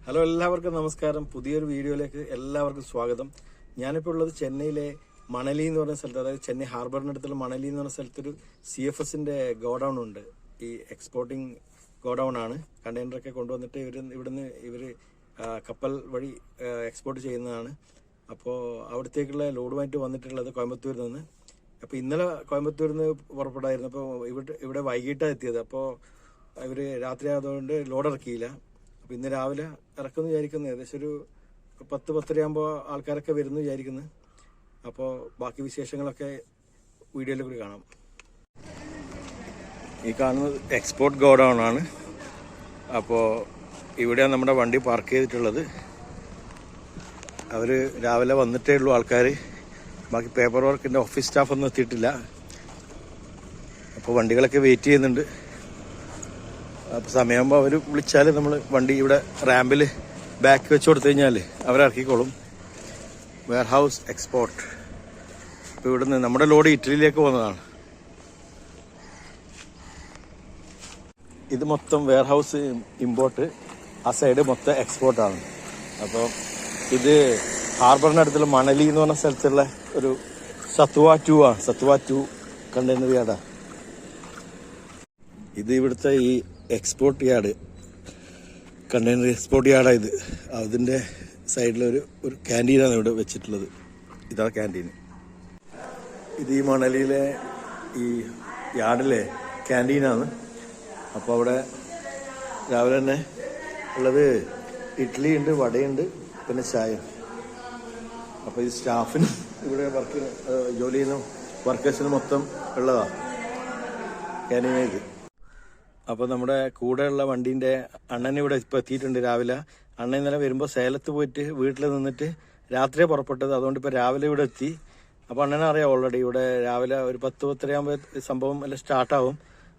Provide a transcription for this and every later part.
Hello, എല്ലാവർക്കും നമസ്കാരം. പുതിയൊരു വീഡിയോയിലേക്ക് എല്ലാവർക്കും സ്വാഗതം. ഞാനിപ്പോൾ ഉള്ളത് ചെന്നൈയിലെ മണലി എന്ന് പറയുന്ന സ്ഥലത്ത്, അതായത് ചെന്നൈ ഹാർബറിനടുത്തുള്ള മണലി എന്ന് പറയുന്ന സ്ഥലത്തൊരു CFSന്റെ ഗോഡൗൺ ഉണ്ട്. ഈ എക്സ്പോർട്ടിങ് ഗോഡൗൺ ആണ്. കണ്ടെയ്നറൊക്കെ കൊണ്ടുവന്നിട്ട് ഇവിടുന്ന് കപ്പൽ വഴി എക്സ്പോർട്ട് ചെയ്യുന്നതാണ്. അപ്പോൾ അവിടത്തേക്കുള്ള ലോഡുമായിട്ട് വന്നിട്ടുള്ളത് കോയമ്പത്തൂരിൽ നിന്ന്. അപ്പോൾ ഇന്നലെ കോയമ്പത്തൂരിൽ നിന്ന് പുറപ്പെടായിരുന്നു. അപ്പോൾ ഇവിടെ വൈകിട്ടാണ് എത്തിയത്. അപ്പോൾ ഇവർ രാത്രി ആയതുകൊണ്ട് ലോഡ് ഇറക്കിയില്ല. അപ്പോൾ ഇന്ന് രാവിലെ ഇറക്കുമെന്ന് വിചാരിക്കുന്നു. ഏകദേശം ഒരു 10-10:30 ആകുമ്പോൾ ആൾക്കാരൊക്കെ വരുന്നു വിചാരിക്കുന്നു. അപ്പോൾ ബാക്കി വിശേഷങ്ങളൊക്കെ വീഡിയോയിൽ കൂടി കാണാം. ഈ കാണുന്നത് എക്സ്പോർട്ട് ഗോഡൗൺ ആണ്. അപ്പോൾ ഇവിടെയാണ് നമ്മുടെ വണ്ടി പാർക്ക് ചെയ്തിട്ടുള്ളത്. അവർ രാവിലെ വന്നിട്ടേ ഉള്ളൂ ആൾക്കാർ. ബാക്കി പേപ്പർ വർക്കിൻ്റെ ഓഫീസ് സ്റ്റാഫൊന്നും എത്തിയിട്ടില്ല. അപ്പോൾ വണ്ടികളൊക്കെ വെയിറ്റ് ചെയ്യുന്നുണ്ട്. അപ്പോൾ സമയമാകുമ്പോൾ അവർ വിളിച്ചാൽ നമ്മൾ വണ്ടി ഇവിടെ റാമ്പിൽ ബാക്ക് വെച്ച് കൊടുത്തു കഴിഞ്ഞാൽ അവരിറക്കിക്കോളും. Wear house export. ഇപ്പോൾ ഇവിടുന്ന് നമ്മുടെ ലോഡ് ഇറ്റലിയിലേക്ക് പോകുന്നതാണ്. ഇത് മൊത്തം വെയർ ഹൗസ് ഇമ്പോർട്ട്, ആ സൈഡ് മൊത്തം എക്സ്പോർട്ടാണ്. അപ്പോൾ ഇത് ഹാർബറിനടുത്തുള്ള മണലി എന്ന് പറഞ്ഞ സ്ഥലത്തുള്ള ഒരു സത്വ 2 ആണ്. സത്വ 2 കണ്ടെയ്നർ യാർഡാണ് ഇത്. ഇവിടുത്തെ ഈ എക്സ്പോർട്ട് യാർഡ്, കണ്ടെയ്നർ എക്സ്പോർട്ട് യാർഡാണ് ഇത്. അതിൻ്റെ സൈഡിലൊരു ക്യാൻറ്റീനാണ് ഇവിടെ വെച്ചിട്ടുള്ളത്. ഇതാണ് ക്യാൻറ്റീൻ. ഇത് ഈ മണലിയിലെ ഈ യാർഡിലെ ക്യാൻറ്റീനാണ്. അപ്പോൾ അവിടെ രാവിലെ തന്നെ ഉള്ളത് ഇഡ്ഡലി ഉണ്ട്, വടയുണ്ട്, പിന്നെ ചായ. അപ്പോൾ ഈ സ്റ്റാഫിനും ഇവിടെ ജോലി ചെയ്യുന്ന വർക്കേഴ്സിന് മൊത്തം ഉള്ളതാണ് ക്യാൻറ്റീനേക്ക്. അപ്പോൾ നമ്മുടെ കൂടെയുള്ള വണ്ടീൻ്റെ അണ്ണൻ ഇവിടെ ഇപ്പോൾ എത്തിയിട്ടുണ്ട് രാവിലെ. അണ്ണൻ ഇന്നലെ വരുമ്പോൾ സേലത്ത് പോയിട്ട് വീട്ടിൽ നിന്നിട്ട് രാത്രിയാണ് പുറപ്പെട്ടത്. അതുകൊണ്ട് ഇപ്പോൾ രാവിലെ ഇവിടെ എത്തി. അപ്പോൾ അണ്ണനെ അറിയാം ഓൾറെഡി. ഇവിടെ രാവിലെ ഒരു 10-10:30 ആകുമ്പോൾ സംഭവം എല്ലാം സ്റ്റാർട്ടാവും.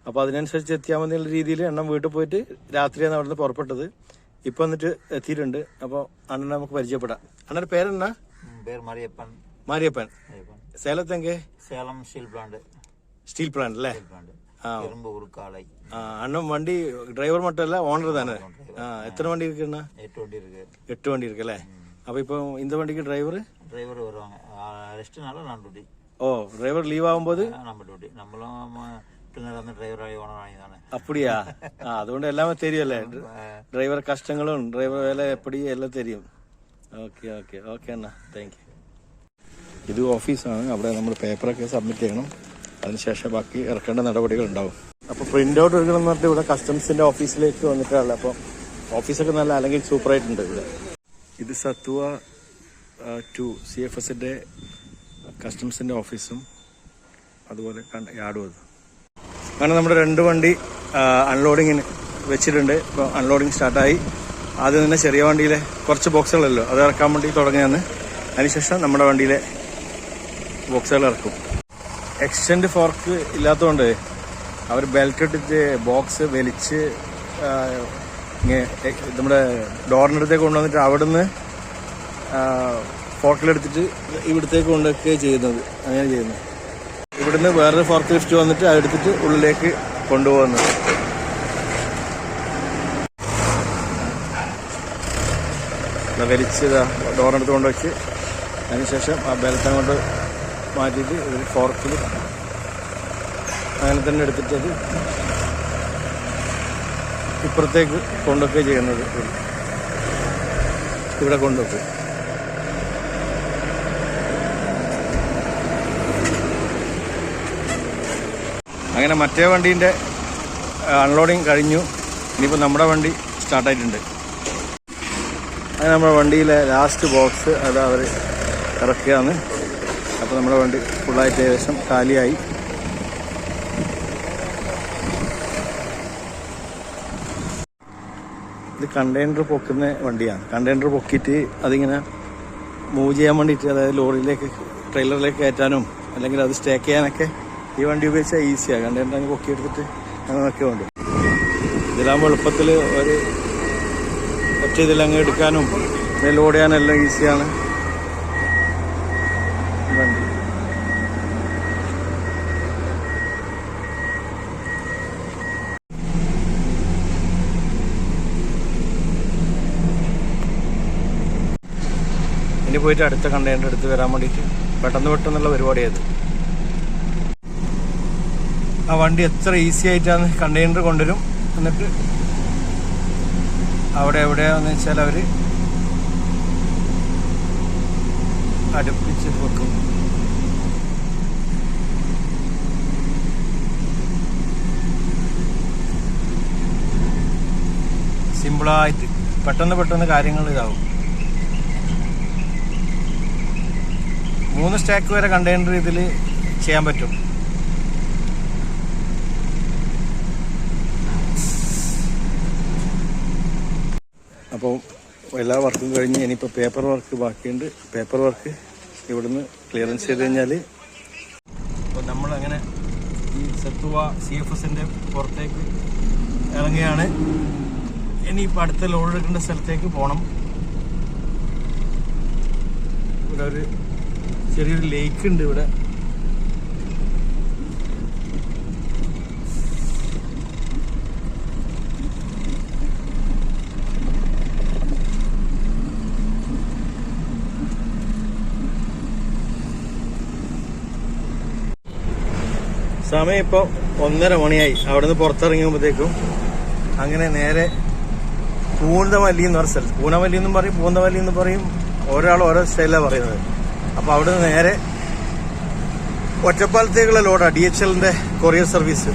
അപ്പോൾ അതിനനുസരിച്ച് എത്തിയാൽ മതി എന്നുള്ള രീതിയിൽ അണ്ണൻ വീട്ടിൽ പോയിട്ട് രാത്രിയാണ് അവിടെ നിന്ന് പുറപ്പെട്ടത്. ഇപ്പോൾ വന്നിട്ട് എത്തിയിട്ടുണ്ട്. അപ്പോൾ അണ്ണനെ നമുക്ക് പരിചയപ്പെടാം. അണ്ണൻ്റെ പേരെന്നാ? മാരിയപ്പൻ. സേലത്തെങ്കെ? സേലം സ്റ്റീൽ പ്ലാന്റ് അല്ലേ? അണ്ണൻ വണ്ടി டிரைவர் மட்டும் இல்ல, ஓனர் தானே? எத்தனை வண்டி இருக்குண்ணா? 8 வண்டி இருக்கு அല്ലേ? அப்போ இப்போ இந்த வண்டிக்கு டிரைவர் வருவாங்க. ரெஸ்ட்னால நான் டியூட்டி. ஓ, டிரைவர் லீவ் ஆகும்போது நம்ம டியூட்டி. நம்மளும் பின்னர் வந்து டிரைவர் ஓனர் ஆகி தானே. அப்படியா? അതുകൊണ്ട് எல்லாமே தெரியும்ல. டிரைவர் கஷ்டங்களும் டிரைவர் வேலை எப்படி எல்லாம் தெரியும். Okay okay okay Anna, thank you. ഇത് ഓഫീസാണ്. അവിടെ നമ്മൾ പേപ്പറൊക്കെ സബ്മിറ്റ് ചെയ്യണം. അതിനുശേഷം ബാക്കി ഇറക്കേണ്ട നടപടികൾ ഉണ്ടാവും. അപ്പോൾ പ്രിന്റ് ഔട്ട് എടുക്കണം എന്ന് പറഞ്ഞിട്ട് ഇവിടെ കസ്റ്റംസിന്റെ ഓഫീസിലേക്ക് വന്നിട്ടുള്ള. അപ്പോൾ ഓഫീസൊക്കെ നല്ല അല്ലെങ്കിൽ സൂപ്പറായിട്ടുണ്ട് ഇവിടെ. ഇത് സത്വ 2 CFSന്റെ കസ്റ്റംസിന്റെ ഓഫീസും അതുപോലെ യാർഡും. അത് കാരണം നമ്മുടെ 2 വണ്ടി അൺലോഡിങ്ങിന് വെച്ചിട്ടുണ്ട്. ഇപ്പോൾ അൺലോഡിങ് സ്റ്റാർട്ടായി. ആദ്യം തന്നെ ചെറിയ വണ്ടിയിലെ കുറച്ച് ബോക്സുകളല്ലോ അത് ഇറക്കാൻ വേണ്ടി തുടങ്ങിയാണ്. അതിനുശേഷം നമ്മുടെ വണ്ടിയിലെ ബോക്സുകൾ ഇറക്കും. എക്സ്റ്റൻഡ് ഫോർക്ക് ഇല്ലാത്തതുകൊണ്ട് അവർ ബെൽറ്റ് ഇട്ടിട്ട് ബോക്സ് വലിച്ച് നമ്മുടെ ഡോറിനടുത്തേക്ക് കൊണ്ടുവന്നിട്ട് അവിടുന്ന് ഫോർക്കിലെടുത്തിട്ട് ഇവിടത്തേക്ക് കൊണ്ടുവയ്ക്കുകയാണ് ചെയ്യുന്നത്. അങ്ങനെ ചെയ്യുന്നത്. ഇവിടുന്ന് വേറൊരു ഫോർക്ക് ലിഫ്റ്റ് വന്നിട്ട് അതെടുത്തിട്ട് ഉള്ളിലേക്ക് കൊണ്ടുപോകുന്നത്. വലിച്ച് ഡോറിനടുത്ത് കൊണ്ടുവച്ച് അതിനുശേഷം ആ ബെൽറ്റ് അങ്ങോട്ട് മാറ്റിയിട്ട് ഒരു ഫോർക്കിൽ അങ്ങനെ തന്നെ എടുത്തിട്ടത് ഇപ്പുറത്തേക്ക് കൊണ്ടുവയ്ക്കുക ചെയ്യുന്നത്. ഇവിടെ കൊണ്ടുവയ്ക്കും. അങ്ങനെ മറ്റേ വണ്ടീൻ്റെ അൺലോഡിങ് കഴിഞ്ഞു. ഇനിയിപ്പോൾ നമ്മുടെ വണ്ടി സ്റ്റാർട്ടായിട്ടുണ്ട്. അങ്ങനെ നമ്മുടെ വണ്ടിയിലെ ലാസ്റ്റ് ബോക്സ് അത് അവർ ഇറക്കുകയാണ്. അപ്പോൾ നമ്മുടെ വണ്ടി ഫുള്ളായിട്ട് ഏകദേശം കാലിയായി. ഇത് കണ്ടെയ്നർ പൊക്കുന്ന വണ്ടിയാണ്. കണ്ടെയ്നർ പൊക്കിയിട്ട് അതിങ്ങനെ മൂവ് ചെയ്യാൻ വേണ്ടിയിട്ട്, അതായത് ലോറിയിലേക്ക് ട്രെയിലറിലേക്ക് കയറ്റാനും അല്ലെങ്കിൽ അത് സ്റ്റേക്ക് ചെയ്യാനൊക്കെ ഈ വണ്ടി ഉപയോഗിച്ചാൽ ഈസിയാണ്. കണ്ടെയ്നർ അങ്ങ് പൊക്കിയെടുത്തിട്ട് അങ്ങനെയൊക്കെ ഉണ്ട്. ഇതിലാകുമ്പോൾ എളുപ്പത്തിൽ ഒരു ഒറ്റ ഇതിലങ്ങ് എടുക്കാനും ലോഡ് ചെയ്യാനും എല്ലാം ഈസിയാണ് വണ്ടി. ഇനി പോയിട്ട് അടുത്ത കണ്ടെയ്നർ എടുത്ത് വരാൻ വേണ്ടിയിട്ട് പെട്ടെന്നുള്ള പരിപാടിയായത്. ആ വണ്ടി എത്ര ഈസി ആയിട്ടാണ് കണ്ടെയ്നർ കൊണ്ടുവരും. എന്നിട്ട് അവിടെ എവിടെയാന്ന് വെച്ചാൽ അവർ അടുപ്പിച്ച് വെക്കും. സിമ്പിളായിട്ട് പെട്ടെന്ന് കാര്യങ്ങൾ ഇതാവും. 3 സ്റ്റാക്ക് വരെ കണ്ടെയ്നർ ഇതിൽ ചെയ്യാൻ പറ്റും. അപ്പോൾ എല്ലാ വർക്കും കഴിഞ്ഞ് ഇനിയിപ്പോൾ പേപ്പർ വർക്ക് ബാക്കിയുണ്ട്. പേപ്പർ വർക്ക് ഇവിടുന്ന് ക്ലിയറൻസ് ചെയ്ത് കഴിഞ്ഞാൽ അപ്പോൾ നമ്മളങ്ങനെ ഈ സത്തുവ CFSൻ്റെ പുറത്തേക്ക് ഇറങ്ങുകയാണ്. ഇനിയിപ്പോൾ അടുത്ത ലോഡ് എടുക്കേണ്ട സ്ഥലത്തേക്ക് പോകണം. ഇവിടെ ഒരു ചെറിയൊരു ലേക്ക് ഉണ്ട് ഇവിടെ. സമയം ഇപ്പോൾ 1:30 മണിയായി. അവിടുന്ന് പുറത്തിറങ്ങിയപ്പോഴത്തേക്കും അങ്ങനെ നേരെ പൂന്തമല്ലി എന്ന് പറഞ്ഞ സ്ഥലത്ത്, പൂനമല്ലി എന്നും പറയും പൂന്തമല്ലി എന്ന് പറയും, ഒരാൾ ഓരോ സ്റ്റൈലാണ് പറയുന്നത്. അപ്പോൾ അവിടുന്ന് നേരെ ഒറ്റപ്പാലത്തേക്കുള്ള ലോഡാണ്, DHLന്റെ കൊറിയർ സർവീസ്.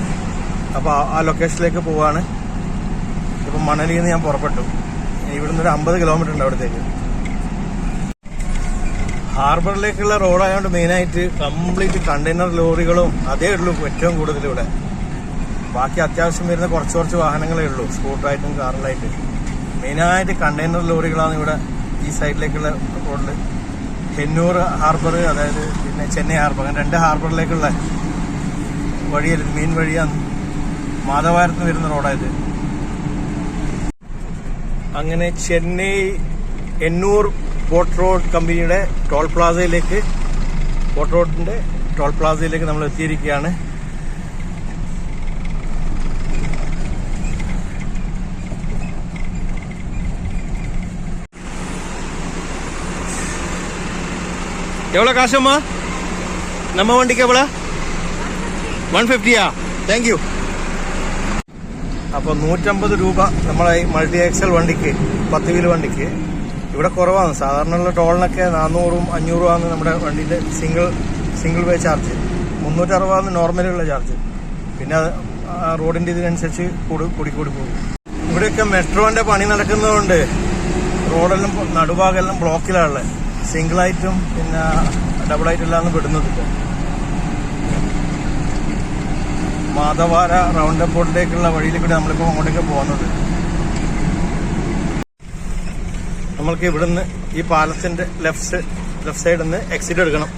അപ്പോൾ ആ ലൊക്കേഷനിലേക്ക് പോവാണ്. ഇപ്പം മണലിയിൽ നിന്ന് ഞാൻ പുറപ്പെട്ടു. ഇവിടുന്ന് ഒരു 50 കിലോമീറ്റർ ഉണ്ട് അവിടത്തേക്ക്. ഹാർബറിലേക്കുള്ള റോഡായതുകൊണ്ട് മെയിനായിട്ട് കംപ്ലീറ്റ് കണ്ടെയ്നർ ലോറികളും അതേ ഉള്ളൂ ഏറ്റവും കൂടുതൽ ഇവിടെ. ബാക്കി അത്യാവശ്യം വരുന്ന കുറച്ച് വാഹനങ്ങളേ ഉള്ളൂ, സ്കൂട്ടറായിട്ടും കാറിലായിട്ട്. മെയിനായിട്ട് കണ്ടെയ്നർ ലോറികളാണ് ഇവിടെ ഈ സൈഡിലേക്കുള്ള റോഡിൽ. ഹെന്നൂർ ഹാർബർ, അതായത് പിന്നെ ചെന്നൈ ഹാർബർ, അങ്ങനെ 2 ഹാർബറിലേക്കുള്ള വഴിയല്ല, മെയിൻ വഴിയാണ്. മാധവാരത്തിന് വരുന്ന റോഡായത്. അങ്ങനെ ചെന്നൈ എണ്ണൂർ പോർട്ട് റോഡ് കമ്പനിയുടെ ടോൾ പ്ലാസയിലേക്ക്, പോർട്ട് റോഡിന്റെ ടോൾ പ്ലാസയിലേക്ക് നമ്മൾ എത്തിയിരിക്കുകയാണ്. எவ்வளோ காசும்மா நம்ம வண்டிக்கு? எவ்வளோ? 150யா? Thank you. അപ്പോൾ 150 രൂപ നമ്മളെ മൾട്ടി എക്സൽ വണ്ടിക്ക്, 10 വീല് വണ്ടിക്ക് ഇവിടെ കുറവാണ്. സാധാരണയുള്ള ടോളിനൊക്കെ 400ഉം 500ഉമാണ് നമ്മുടെ വണ്ടിൻ്റെ സിംഗിൾ വേ ചാർജ്. 360 നോർമലുള്ള ചാർജ്. പിന്നെ റോഡിൻ്റെ ഇതിനനുസരിച്ച് കൂടി പോകും. ഇവിടെയൊക്കെ മെട്രോന്റെ പണി നടക്കുന്നതുകൊണ്ട് റോഡെല്ലാം നടുഭാഗമെല്ലാം ബ്ലോക്കിലാണുള്ളത്. സിംഗിളായിട്ടും പിന്നെ ഡബിളായിട്ടെല്ലാം വിടുന്നത്. ഇപ്പോൾ മാധവാര റൗണ്ട് അബൌട്ടിലേക്കുള്ള വഴിയിലേക്കൂടെ നമ്മളിപ്പോൾ അങ്ങോട്ടേക്ക് പോകുന്നത്. നമ്മൾക്ക് ഇവിടുന്ന് ഈ പാലത്തിന്റെ ലെഫ്റ്റ് സൈഡിൽ നിന്ന് എക്സിറ്റ് എടുക്കണം.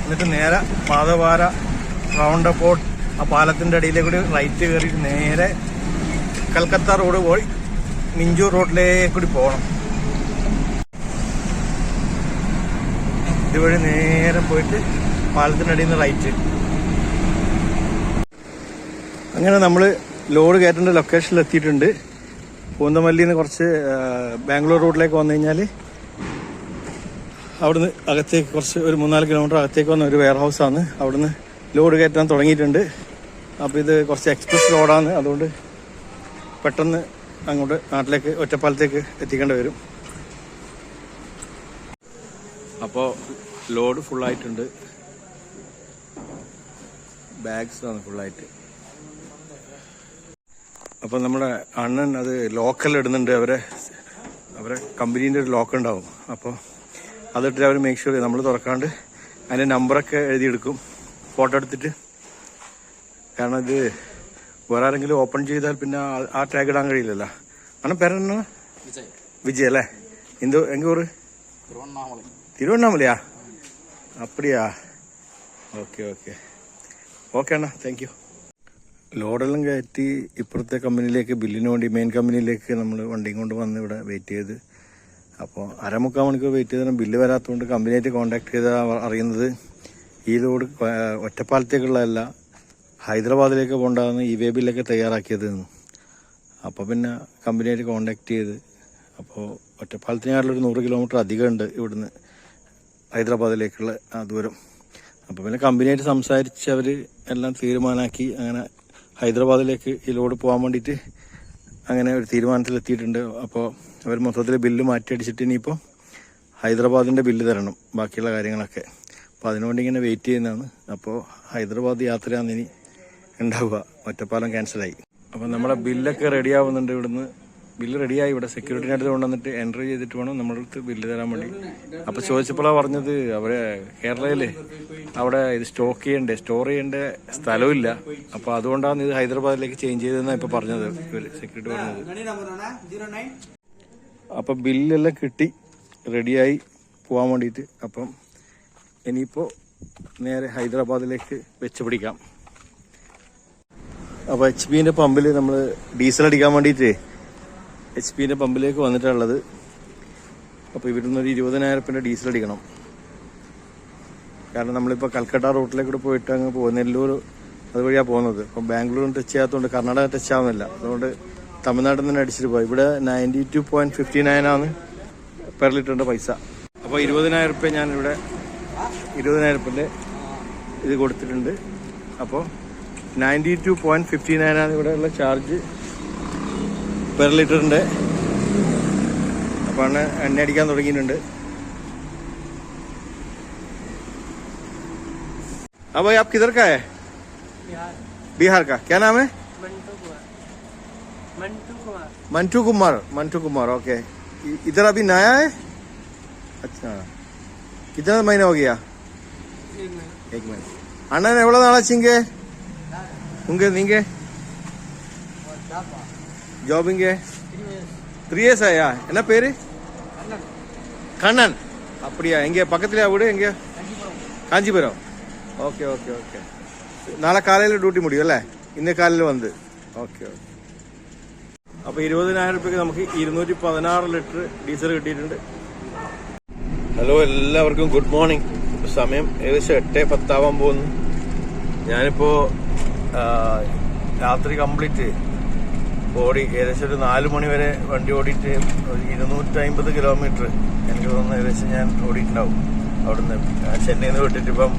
എന്നിട്ട് നേരെ മാധവാര റൗണ്ട് അബൌട്ട് ആ പാലത്തിന്റെ അടിയിലേക്കൂടി റൈറ്റ് കയറി നേരെ കൽക്കത്ത റോഡ് പോയി മിഞ്ചൂർ റോഡിലേക്കൂടി പോകണം. ഇതുവഴി നേരെ പോയിട്ട് പാലത്തിന്റെ അടിയിൽ നിന്ന് റൈറ്റ്. അങ്ങനെ നമ്മൾ ലോഡ് കയറ്റേണ്ട ലൊക്കേഷനിൽ എത്തിയിട്ടുണ്ട്. പൂന്തമല്ലിയിൽ നിന്ന് കുറച്ച് ബാംഗ്ലൂർ റൂട്ടിലേക്ക് വന്നു കഴിഞ്ഞാൽ അവിടുന്ന് അകത്തേക്ക് കുറച്ച് ഒരു 3-4 കിലോമീറ്റർ അകത്തേക്ക് വന്ന ഒരു വെയർ ഹൗസാണ്. അവിടുന്ന് ലോഡ് കയറ്റാൻ തുടങ്ങിയിട്ടുണ്ട്. അപ്പോൾ ഇത് കുറച്ച് എക്സ്പ്രസ് റോഡാണ്, അതുകൊണ്ട് പെട്ടെന്ന് അങ്ങോട്ട് നാട്ടിലേക്ക് ഒറ്റപ്പാലത്തേക്ക് എത്തിക്കേണ്ടി വരും. അപ്പോൾ ലോഡ് ഫുള്ളായിട്ടുണ്ട്. ബാഗ്സ് ആണ് ഫുള്ളായിട്ട്. അപ്പോൾ നമ്മുടെ അണ്ണൻ അത് ലോക്കൽ ഇടുന്നുണ്ട്. അവരെ കമ്പനീൻ്റെ ഒരു ലോക്ക് ഉണ്ടാവും. അപ്പോൾ അതിട്ട് അവർ മേക്ക് ഷുവർ നമ്മൾ തുറക്കാണ്ട് അതിൻ്റെ നമ്പറൊക്കെ എഴുതിയെടുക്കും, ഫോട്ടോ എടുത്തിട്ട്. കാരണം ഇത് വേറെ ആരെങ്കിലും ഓപ്പൺ ചെയ്താൽ പിന്നെ ആ ടാഗ് ഇടാൻ കഴിയില്ലല്ലോ. അണ്ണൻ പേരെന്നാ? വിജയ് അല്ലേ? എങ്ക ഊര്? തിരുവണ്ണാമലയാ? അപ്പടിയാ? Okay Anna, thank you. ലോഡെല്ലാം കയറ്റി ഇപ്പുറത്തെ കമ്പനിയിലേക്ക്, ബില്ലിന് വേണ്ടി മെയിൻ കമ്പനിയിലേക്ക് നമ്മൾ വണ്ടിയും കൊണ്ട് വന്ന് ഇവിടെ വെയിറ്റ് ചെയ്ത്. അപ്പോൾ 3/4 മണിക്കൂർ വെയിറ്റ് ചെയ്താൽ ബില്ല് വരാത്തതുകൊണ്ട് കമ്പനിയായിട്ട് കോൺടാക്ട് ചെയ്താൽ അറിയുന്നത് ഈ ലോഡ് ഒറ്റപ്പാലത്തേക്കുള്ളതല്ല, ഹൈദരാബാദിലേക്ക് പോകേണ്ടതാണ് ഈ വേ ബില്ലൊക്കെ തയ്യാറാക്കിയത്. അപ്പോൾ പിന്നെ കമ്പനിയായിട്ട് കോൺടാക്ട് ചെയ്ത് അപ്പോൾ ഒറ്റപ്പാലത്തിനാട്ടിലൊരു 100 കിലോമീറ്റർ അധികം ഉണ്ട് ഇവിടുന്ന് ഹൈദരാബാദിലേക്കുള്ള ആ ദൂരം. അപ്പോൾ പിന്നെ കമ്പനിയായിട്ട് സംസാരിച്ച് അവർ എല്ലാം തീരുമാനമാക്കി അങ്ങനെ ഹൈദരാബാദിലേക്ക് ഈ ലോഡ് പോകാൻ വേണ്ടിയിട്ട് അങ്ങനെ ഒരു തീരുമാനത്തിലെത്തിയിട്ടുണ്ട്. അപ്പോൾ അവർ മൊത്തത്തിൽ ബില്ല് മാറ്റിയടിച്ചിട്ട് ഇനിയിപ്പോൾ ഹൈദരാബാദിൻ്റെ ബില്ല് തരണം ബാക്കിയുള്ള കാര്യങ്ങളൊക്കെ. അപ്പോൾ അതിനുവേണ്ടി ഇങ്ങനെ വെയിറ്റ് ചെയ്യുന്നതാണ്. അപ്പോൾ ഹൈദരാബാദ് യാത്രയാണ് ഇനി ഉണ്ടാവുക. ഒറ്റപ്പാലം ക്യാൻസലായി. അപ്പോൾ നമ്മുടെ ബില്ലൊക്കെ റെഡി ആവുന്നുണ്ട്. ഇവിടുന്ന് ബില്ല് റെഡിയായി. ഇവിടെ സെക്യൂരിറ്റിൻ്റെ അടുത്ത് കൊണ്ടുവന്നിട്ട് എൻട്രി ചെയ്തിട്ട് വേണം നമ്മുടെ അടുത്ത് ബില്ല് തരാൻ വേണ്ടി. അപ്പോൾ ചോദിച്ചപ്പോഴാണ് പറഞ്ഞത് അവിടെ കേരളയിൽ അവിടെ ഇത് സ്റ്റോർ ചെയ്യേണ്ട സ്ഥലമില്ല. അപ്പോൾ അതുകൊണ്ടാണ് ഇത് ഹൈദരാബാദിലേക്ക് ചേഞ്ച് ചെയ്തതെന്നാണ് ഇപ്പോൾ പറഞ്ഞത് ഇവർ സെക്യൂരിറ്റി പറഞ്ഞത്. അപ്പം ബില്ലെല്ലാം കിട്ടി റെഡിയായി പോകാൻ വേണ്ടിയിട്ട്. അപ്പം ഇനിയിപ്പോൾ നേരെ ഹൈദരാബാദിലേക്ക് വെച്ച് പിടിക്കാം. അപ്പോൾ HP പമ്പിൽ നമ്മൾ ഡീസൽ അടിക്കാൻ വേണ്ടിയിട്ട് HP പമ്പിലേക്ക് വന്നിട്ടുള്ളത്. അപ്പോൾ ഇവിടുന്ന് ഒരു 20,000 ഡീസൽ അടിക്കണം. കാരണം നമ്മളിപ്പോൾ കൽക്കട്ട റൂട്ടിലേക്കൂടെ പോയിട്ട് അങ്ങ് പോകും. നെല്ലൂർ അതുവഴിയാണ് പോകുന്നത്. അപ്പം ബാംഗ്ലൂരും ടച്ച് ചെയ്യാത്തതുകൊണ്ട് കർണാടക ടച്ച് ആവുന്നില്ല. അതുകൊണ്ട് തമിഴ്നാട്ടിൽ നിന്ന് അടിച്ചിട്ട് പോയി. ഇവിടെ 92.59 ആണ് പെർ ലിറ്ററിൻ്റെ പൈസ. അപ്പോൾ 20,000 ഞാനിവിടെ 20,000 ഇത് കൊടുത്തിട്ടുണ്ട്. അപ്പോൾ 92.59 ആണ് ഇവിടെയുള്ള ചാർജ് പെർ ലിറ്ററിൻ്റെ. അപ്പോൾ എണ്ണ അടിക്കാൻ തുടങ്ങിയിട്ടുണ്ട്. अब भाई आप किधर का है? बिहार का. क्या नाम है? मंटू कुमार. ओके. इधर अभी नया है? अच्छा. कितना महीना हो गया? 1 महीना. अण्णन एव്വளவு நாளாச்சுங்க உங்க நீங்க ஜாப் இங்க 3 years ஆயா? என்ன பேரு? கண்ணன். அப்படியா? எங்க பக்கத்துலயா வீடு? எங்க? കാഞ്ചീപുരം. ഓക്കെ. നാളെ കാലയിൽ ഡ്യൂട്ടി മുടിയും അല്ലേ? ഇന്ന് കാലിൽ വന്ന്. ഓക്കെ. അപ്പോൾ 20,000 നമുക്ക് 216 ലിറ്റർ ഡീസൽ കിട്ടിയിട്ടുണ്ട്. ഹലോ, എല്ലാവർക്കും ഗുഡ് മോർണിംഗ്. സമയം ഏകദേശം 8:10 ആവാൻ പോകുന്നു. ഞാനിപ്പോൾ രാത്രി കംപ്ലീറ്റ് ഓടി ഏകദേശം ഒരു 4 മണി വരെ വണ്ടി ഓടിയിട്ട് 250 കിലോമീറ്റർ എനിക്ക് തോന്നുന്നു ഏകദേശം ഞാൻ ഓടിയിട്ടുണ്ടാവും. അവിടുന്ന് ചെന്നൈയിൽ നിന്ന് വിട്ടിട്ട് ഇപ്പം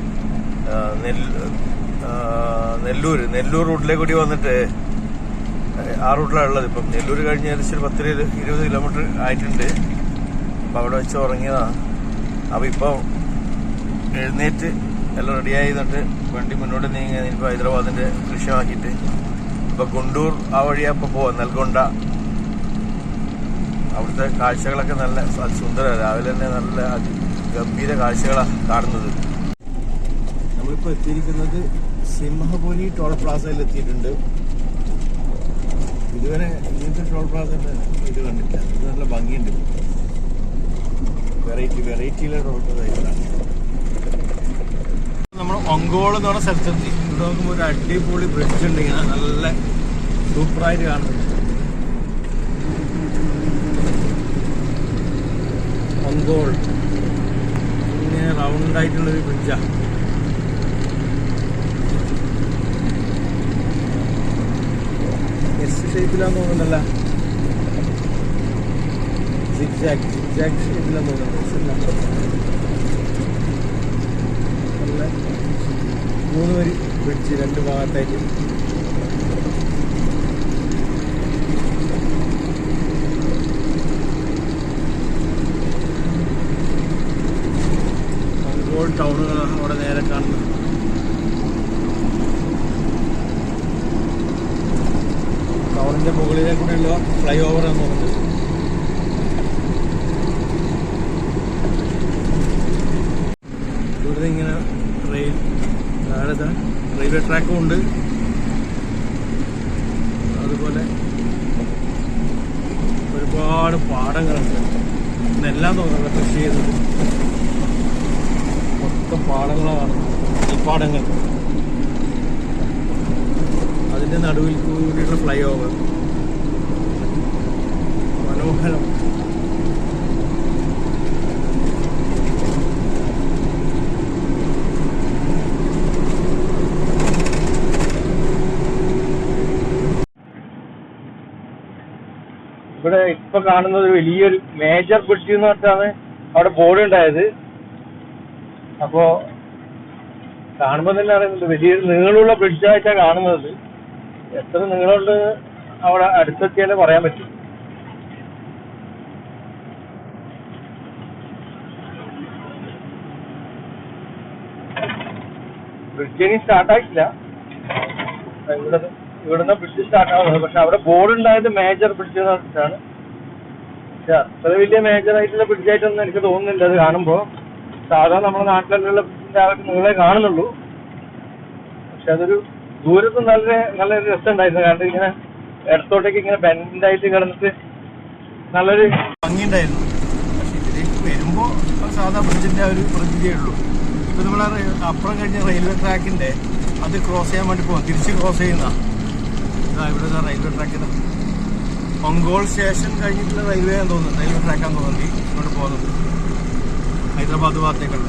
നെല്ലൂർ റൂട്ടിലേക്ക് കൂടി വന്നിട്ട് ആ റൂട്ടിലാണ് ഉള്ളത്. ഇപ്പം നെല്ലൂർ കഴിഞ്ഞ് ഏകദേശം 10-20 കിലോമീറ്റർ ആയിട്ടുണ്ട്. അപ്പം അവിടെ വെച്ച് ഉറങ്ങിയതാണ്. അപ്പം ഇപ്പം എഴുന്നേറ്റ് എല്ലാം റെഡിയായി എന്നിട്ട് വണ്ടി മുന്നോട്ട് നീങ്ങി ഇപ്പോൾ ഹൈദരാബാദിൻ്റെ ലക്ഷ്യമാക്കിയിട്ട് ഇപ്പം ഗുണ്ടൂർ ആ വഴിയാണ് ഇപ്പോൾ പോവാം. നൽഗൊണ്ട. അവിടുത്തെ കാഴ്ചകളൊക്കെ നല്ല സുന്ദരമാണ്. രാവിലെ തന്നെ നല്ല ഗംഭീര കാഴ്ചകളാണ് കാണുന്നത്. നമ്മളിപ്പോൾ എത്തിയിരിക്കുന്നത് സിംഹപുരി ടോൾ പ്ലാസയിൽ എത്തിയിട്ടുണ്ട്. ഇതുവരെ ഇങ്ങനത്തെ ടോൾ പ്ലാസയുടെ ഇത് കണ്ടില്ല. ഇത് നല്ല ഭംഗിയുണ്ട്. വെറൈറ്റിയിലെ ടോൾ പ്ലാസയാണ്. നമ്മൾ ഒങ്കോൾ എന്ന് പറഞ്ഞ സ്ഥലത്തെത്തി. ഇവിടെ നോക്കുമ്പോൾ ഒരു അടിപൊളി ബ്രിഡ്ജ് ഉണ്ട്. ഇങ്ങനെ നല്ല സൂപ്പറായിട്ട് കാണുന്നുണ്ട്. ഒങ്കോൾ ഇങ്ങനെ റൗണ്ട് ആയിട്ടുള്ളൊരു ബ്രിഡ്ജാണ്. എസ് ഷേപ്പിലാന്ന് തോന്നുന്നല്ല, സിഗ്സാഗ് ഷേപ്പിലാന്ന് തോന്നുന്നത്. നല്ല 3 വരി ബ്രിഡ്ജ് 2 ഭാഗത്തായിട്ട്. ടൗണുകളാണ് അവിടെ നേരെ കാണുന്നത്. ടൗണിന്റെ മുകളിലെ കൂടെയുള്ള ഫ്ലൈ ഓവർ എന്ന് തോന്നുന്നത്. ഇവിടെ ഇങ്ങനെ റെയിൽവേ ട്രാക്കും ഉണ്ട്. അതുപോലെ ഒരുപാട് പാടങ്ങളുണ്ട്. ഇന്നെല്ലാം തോന്നുന്നത് കൃഷി ചെയ്യുന്നത് മൊത്തം പാടങ്ങളാണ്. ഈ പാടങ്ങൾ അതിൻ്റെ നടുവിൽ കൂടിയുള്ള ഫ്ലൈ ഓവർ മനോഹരം. ഇവിടെ ഇവിടെ ഇപ്പൊ കാണുന്നത് ഒരു വലിയൊരു മേജർ ബ്രിഡ്ജ് എന്ന് പറഞ്ഞാണ് അവിടെ ബോർഡ് ഉണ്ടായത്. അപ്പോ കാണുമ്പോ തന്നെ അറിയുന്നുണ്ട് വലിയൊരു നീളമുള്ള ബ്രിഡ്ജായിട്ടാണ് കാണുന്നത്. എത്ര നീളമുണ്ട് അവിടെ അടുത്തെത്തിയാലേ പറയാൻ പറ്റും. ബ്രിഡ്ജ് ഇനി സ്റ്റാർട്ടായിട്ടില്ല. ഇവിടുന്ന് ബ്രിഡ്ജ് സ്റ്റാർട്ടാവുന്നത്. പക്ഷെ അവിടെ ബോർഡ് ഉണ്ടായത് മേജർ ബ്രിഡ്ജ് എന്ന് പറഞ്ഞിട്ടാണ്. പക്ഷെ അത്ര വലിയ മേജർ ആയിട്ടുള്ള ബ്രിഡ്ജായിട്ടൊന്നും എനിക്ക് തോന്നുന്നില്ല അത് കാണുമ്പോ. സാധാരണ നമ്മുടെ നാട്ടിലുള്ള ബ്രിഡ്ജിന്റെ ആ ഒരു നീളെ കാണുന്നുള്ളൂ. പക്ഷെ അതൊരു ദൂരത്ത് നല്ലൊരു രസം ഉണ്ടായിരുന്നു. കാരണം ഇങ്ങനെ ഇടത്തോട്ടേക്ക് ഇങ്ങനെ ബെൻഡായിട്ട് കിടന്നിട്ട് നല്ലൊരു ഭംഗിയുണ്ടായിരുന്നു. പക്ഷെ ഇതിലേക്ക് വരുമ്പോ സാധാ ബ്രിഡ്ജിന്റെ ആ ഒരു പ്രകൃതിയേ ഉള്ളൂ. ഇപ്പൊ നമ്മൾ അപ്പുറം കഴിഞ്ഞ റെയിൽവേ ട്രാക്കിന്റെ അത് ക്രോസ് ചെയ്യാൻ വേണ്ടി പോകും. തിരിച്ച് ക്രോസ് ചെയ്യുന്ന ഇവിടെ റെയിൽവേ ട്രാക്കിന് ഒങ്കോൾ സ്റ്റേഷൻ കഴിഞ്ഞിട്ടുള്ള റെയിൽവേ ആണെന്ന് തോന്നുന്നു. റെയിൽവേ ട്രാക്കാന്ന് തോന്നി ഇങ്ങോട്ട് പോകുന്നത് ഹൈദരാബാദ് ഭാഗത്തേക്കുള്ള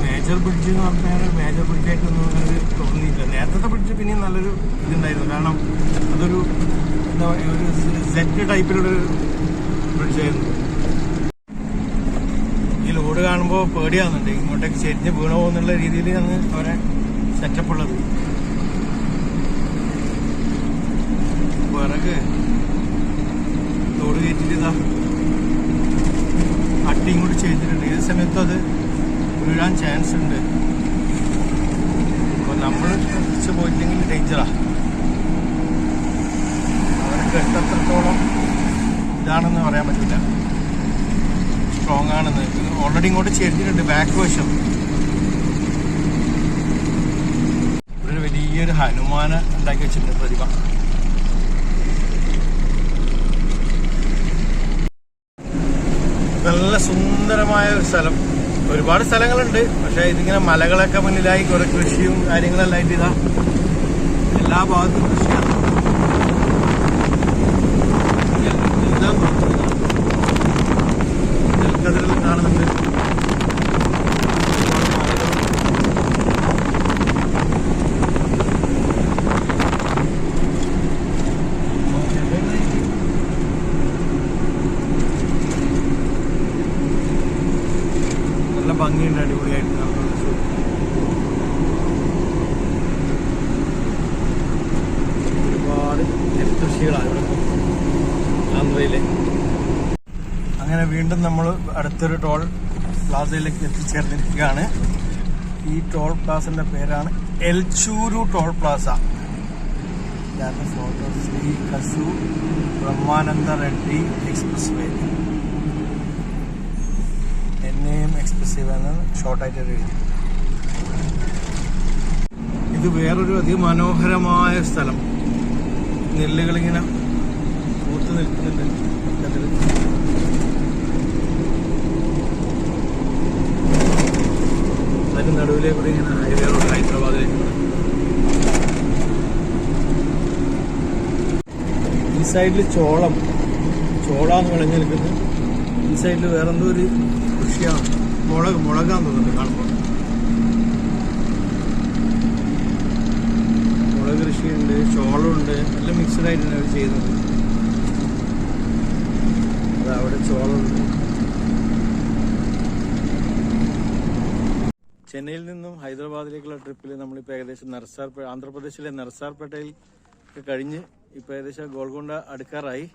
മേജർ ബ്രിഡ്ജ് എന്ന് പറഞ്ഞാൽ മേജർ ബ്രിഡ്ജായിട്ടൊന്നും അങ്ങനെ തോന്നിയില്ല. നേരത്തെ ബ്രിഡ്ജ് പിന്നെയും നല്ലൊരു ഇതുണ്ടായിരുന്നു. കാരണം അതൊരു എന്താ പറയുക ഒരു സെറ്റ് ടൈപ്പിലുള്ളൊരു ബ്രിഡ്ജായിരുന്നു. ഈ ലോഡ് കാണുമ്പോൾ പേടിയാവുന്നുണ്ട്. ഇങ്ങോട്ടേക്ക് ചെരിഞ്ഞ് വീണോ എന്നുള്ള രീതിയിലാണ് അവരെ സെറ്റപ്പ് ഉള്ളത്. വിറക് ലോഡ് കയറ്റിട്ട് അട്ടിയും കൂടി ചെയ്തിട്ടുണ്ട്. ഏത് സമയത്തും അത് വീഴാൻ ചാൻസ് ഉണ്ട്. അപ്പോൾ നമ്മൾ തിരിച്ച് പോയില്ലെങ്കിൽ ഡേഞ്ചറാ. അവർക്ക് എത്രത്തോളം ഇതാണെന്ന് പറയാൻ പറ്റില്ല, സ്ട്രോങ് ആണെന്ന്. ഓൾറെഡി ഇങ്ങോട്ട് ചെരിഞ്ഞിട്ടുണ്ട് ബാക്ക് വശം. ഇവിടെ ഒരു വലിയൊരു ഹനുമാനെ ഉണ്ടാക്കി വെച്ചിട്ടുണ്ട് പ്രതിമ. നല്ല സുന്ദരമായ ഒരു സ്ഥലം. ഒരുപാട് സ്ഥലങ്ങളുണ്ട്. പക്ഷെ ഇതിങ്ങനെ മലകളൊക്കെ മുന്നിലായി കുറെ കൃഷിയും കാര്യങ്ങളെല്ലാം ആയിട്ട് ഇതാ എല്ലാ ഭാഗത്തും കൃഷിയാണ്. എല്ലാം നെൽക്കതിരെല്ലാം കാണുന്നുണ്ട്. നല്ല ഭംഗിയുണ്ട്, അടിപൊളിയായിട്ട്. ഒരുപാട് നെൽകൃഷികളാണ് ഇവിടെ ആന്ധ്രയിലെ. അങ്ങനെ വീണ്ടും നമ്മൾ അടുത്തൊരു ടോൾ പ്ലാസയിലേക്ക് എത്തിച്ചേർന്നിരിക്കുകയാണ്. ഈ ടോൾ പ്ലാസന്റെ പേരാണ് Elchuru toll plaza. Photo Shri Kasu Brahmananda Reddy expressway. എന്നെയും എക്സ്പ്രസീവ് എന്ന് ഷോർട്ടായിട്ട് എഴുതി. ഇത് വേറൊരു അതിമനോഹരമായ സ്ഥലം. നെല്ലുകളിങ്ങനെ പൂത്ത് നിൽക്കുന്നുണ്ട്. അതിന് നടുവിലേക്കൂടെ ഇങ്ങനെ ഹൈവേ റോഡ് ഹൈദരാബാദിലേക്ക്. ഈ സൈഡിൽ ചോളാന്ന് വിളഞ്ഞു നിൽക്കുന്നത്. ഈ സൈഡിൽ വേറെന്തോ ഒരു കൃഷിയാണ്. മുളകാന്ന് തോന്നുന്നുണ്ട് കാണുമ്പോൾ. മുളക് കൃഷിയുണ്ട്, ചോളമുണ്ട്, എല്ലാം മിക്സഡ് ആയിട്ടാണ് അവർ ചെയ്യുന്നത്. അത് അവിടെ ചോളമുണ്ട്. ചെന്നൈയിൽ നിന്നും ഹൈദരാബാദിലേക്കുള്ള ട്രിപ്പിൽ നമ്മളിപ്പോൾ ഏകദേശം ആന്ധ്രാപ്രദേശിലെ നർസാർപേട്ടയിൽ കഴിഞ്ഞ് ഇപ്പോൾ ഏകദേശം ഗോൾക്കൊണ്ട അടുക്കാറായി.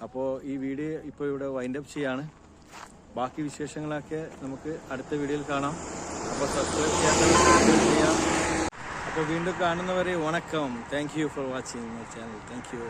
അപ്പോൾ ഈ വീഡിയോ ഇപ്പോൾ ഇവിടെ വൈൻഡപ്പ് ചെയ്യാണ്. ബാക്കി വിശേഷങ്ങളൊക്കെ നമുക്ക് അടുത്ത വീഡിയോയിൽ കാണാം. അപ്പോൾ സബ്സ്ക്രൈബ് ചെയ്യാം. അപ്പോൾ വീണ്ടും കാണുന്നവരെ വണക്കം. Thank you for watching my channel. Thank you.